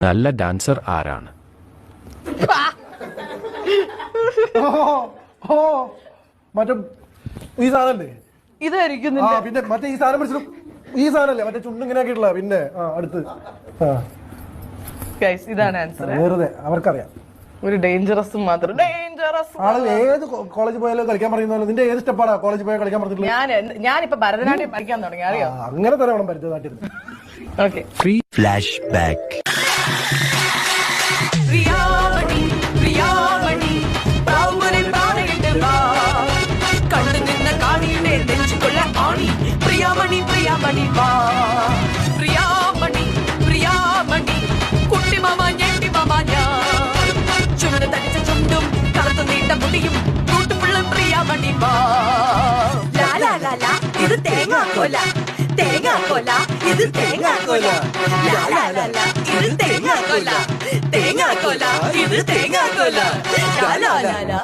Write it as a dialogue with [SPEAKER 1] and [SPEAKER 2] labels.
[SPEAKER 1] നല്ല ഡാൻസർ ആരാണ്?
[SPEAKER 2] മറ്റേ ഈ സാധനല്ലേ
[SPEAKER 3] ഇതായിരിക്കും
[SPEAKER 2] പിന്നെ മറ്റേ ഈ സാധനം പിടിച്ചിട്ട് ഈ സാധനല്ലേ മറ്റേ ചുണ്ട് ഇങ്ങനെ ആക്കിയിട്ടുള്ള പിന്നെ അടുത്ത്
[SPEAKER 3] ഇതാണ് ആൻസർ.
[SPEAKER 2] വെറുതെ അവർക്കറിയാം.
[SPEAKER 3] ഒരു ഡേഞ്ചറസ് മാത്രം. ഡേഞ്ചറസ്
[SPEAKER 2] ആള് ഏത് കോളേജിൽ പോയാലും കളിക്കാൻ പറയുന്നല്ലോ. നിന്റെ ഏത് സ്റ്റെപ്പാണ് കോളേജിൽ പോയാൽ കളിക്കാൻ പറഞ്ഞിട്ടുള്ളത്?
[SPEAKER 3] ഞാനിപ്പോ ഭരതനാട്യം പഠിക്കാൻ തുടങ്ങി, അറിയോ?
[SPEAKER 2] അങ്ങനെ തന്നെ വേണം ഭരതനാട്യം.
[SPEAKER 3] Okay,
[SPEAKER 1] flash back.
[SPEAKER 4] കണ്ടു നിന്ന കാണിയുടെ നെഞ്ചുകൊള്ള ആണി പ്രിയാമണി പ്രിയാമണി വാ പ്രിയാമണി പ്രിയാമണി കുട്ടി മാമ ഞെട്ടി മാമ ഞാൻ ചുണ്ട് തടിച്ച ചുണ്ടും കറുത്തു നീണ്ട മുടിയും കൂട്ടുപുള്ള പ്രിയാമണി വാ ലാ ലാ ലാ ഇത് തേങ്ങാക്കോല തേങ്ങാക്കോല ഇത് തേങ്ങാക്കോല ലാ ലാ ലാ ഇത് തേങ്ങാക്കോല തേങ്ങാക്കോല ഇത് തേങ്ങാക്കോല ലാ ലാ ലാ